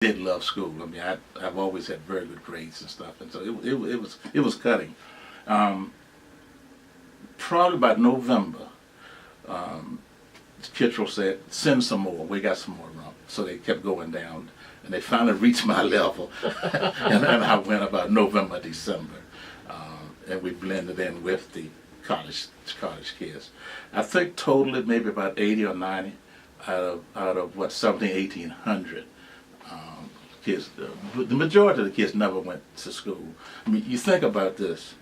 did love school. I mean, I've always had very good grades and stuff, and so it was cutting. Um, Probably by November, um, Kittrell said, "Send some more. We got some more room." So they kept going down, and they finally reached my level, and I went about November, December, and we blended in with the college kids. I think totally maybe about 80 or 90 out of what 17, 1800 kids. The majority of the kids never went to school. I mean, you think about this: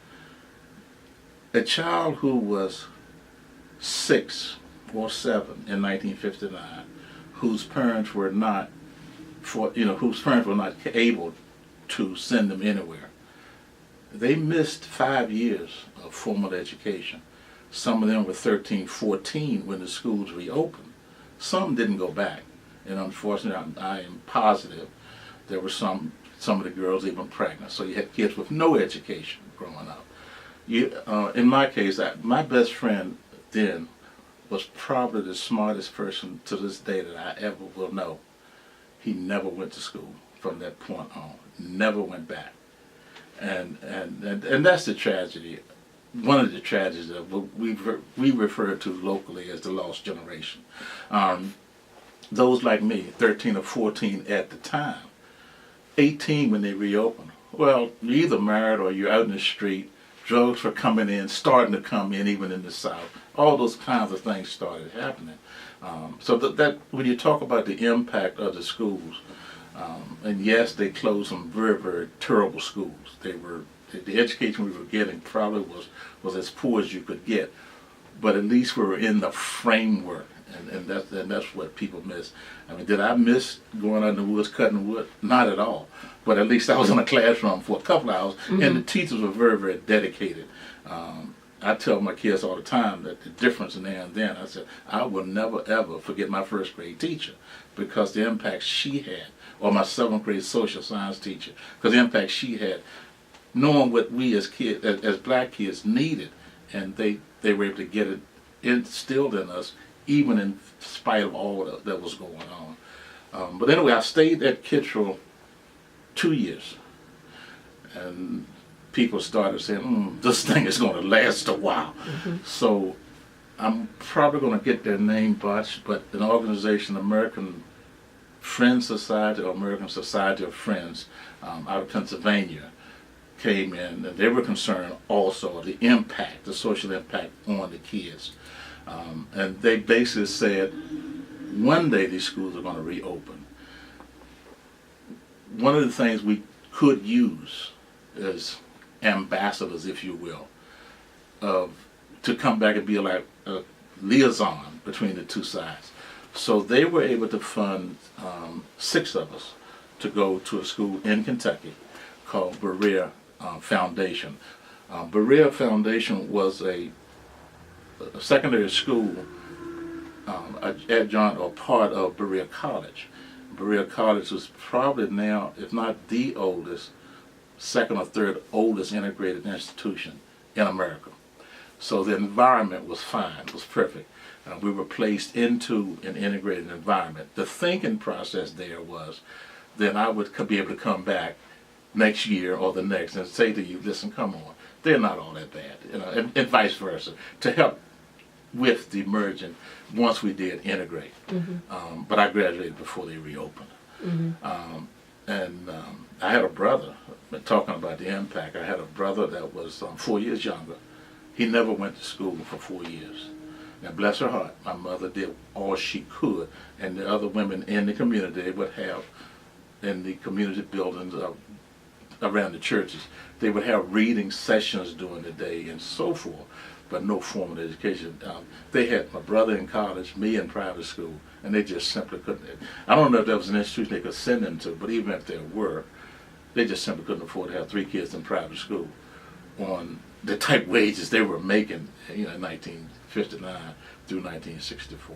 a child who was 6 or 7 in 1959, whose parents were not whose parents were not able to send them anywhere. They missed 5 years of formal education. Some of them were 13, 14 when the schools reopened. Some didn't go back, and unfortunately, I am positive there were some of the girls even pregnant. So you had kids with no education growing up. In my case, my best friend then was probably the smartest person to this day that I ever will know. He never went to school from that point on. Never went back, and that's the tragedy. One of the tragedies that we refer to locally as the lost generation. Those like me, 13 or 14 at the time, 18 when they reopened. Well, you're either married or you're out in the street. Drugs were coming in, starting to come in, even in the South. All those kinds of things started happening. So that when you talk about the impact of the schools, and yes, they closed some very, very terrible schools. The education we were getting probably was as poor as you could get, but at least we were in the framework, and that's what people miss. I mean, did I miss going out in the woods cutting wood? Not at all. But at least I was in a classroom for a couple of hours, and the teachers were very, very dedicated. I tell my kids all the time that the difference in there and then, I said, I will never ever forget my first grade teacher, because the impact she had, or my 7th grade social science teacher, because the impact she had, knowing what we as kids, as black kids needed, and they were able to get it instilled in us, even in spite of all that was going on. But anyway, I stayed at Kittrell 2 years, and people started saying, this thing is going to last a while. So I'm probably going to get their name botched, but an organization, American Friends Society, or American Society of Friends, out of Pennsylvania, came in, and they were concerned also of the impact, the social impact on the kids. And they basically said, one day these schools are going to reopen. One of the things we could use is ambassadors, if you will, to come back and be like a liaison between the two sides. So they were able to fund 6 of us to go to a school in Kentucky called Berea Foundation. Berea Foundation was a secondary school adjunct or part of Berea College. Berea College was probably now, if not the oldest, 2nd or 3rd oldest integrated institution in America. So the environment was fine, it was perfect. We were placed into an integrated environment. The thinking process there was, then I would be able to come back next year or the next and say to you, listen, come on, they're not all that bad, and vice versa, to help with the merging once we did integrate. But I graduated before they reopened. I had a brother, talking about the impact, I had a brother that was 4 years younger. He never went to school for 4 years. Now, bless her heart, my mother did all she could, and the other women in the community, they would have, in the community buildings around the churches, they would have reading sessions during the day and so forth, but no formal education. They had my brother in college, me in private school, and they just simply couldn't. I don't know if there was an institution they could send them to, but even if there were, they just simply couldn't afford to have 3 kids in private school on the type wages they were making, in 1959 through 1964.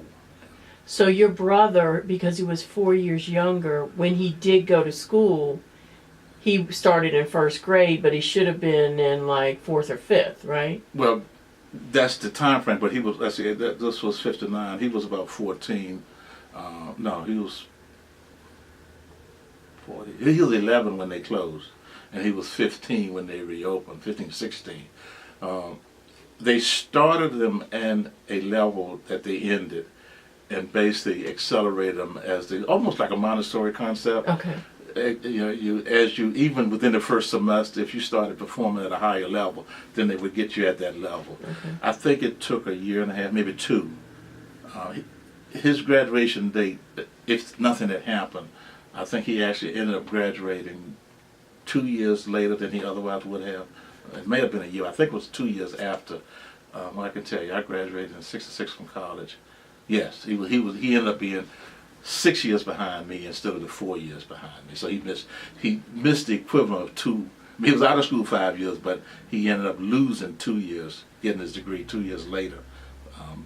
So your brother, because he was 4 years younger, when he did go to school, he started in 1st grade, but he should have been in like 4th or 5th, right? Well, that's the time frame, but he was, let's see, this was 59, he was about 14. No, he was 40. He was 11 when they closed, and he was 15 when they reopened, 15, 16. They started them in a level that they ended, and basically accelerated them as the almost like a Montessori concept. Okay. You even within the first semester, if you started performing at a higher level, then they would get you at that level. Okay. I think it took a year and a half, maybe two. His graduation date, if nothing had happened, I think he actually ended up graduating 2 years later than he otherwise would have. It may have been a year. I think it was 2 years after. I can tell you, I graduated in '66 from college. Yes, he ended up being 6 years behind me instead of the 4 years behind me. So he missed the equivalent of two. I mean, he was out of school 5 years, but he ended up losing 2 years, getting his degree 2 years later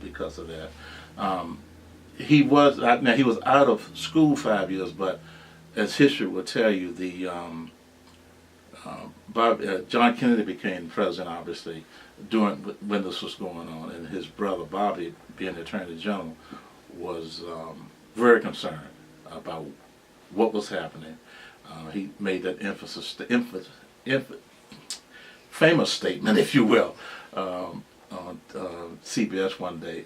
because of that. He was out of school 5 years, but as history will tell you, John Kennedy became president, obviously, when this was going on, and his brother Bobby, being the Attorney General, was very concerned about what was happening. He made that famous statement, if you will, on CBS one day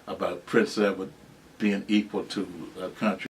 about Prince Edward being equal to a country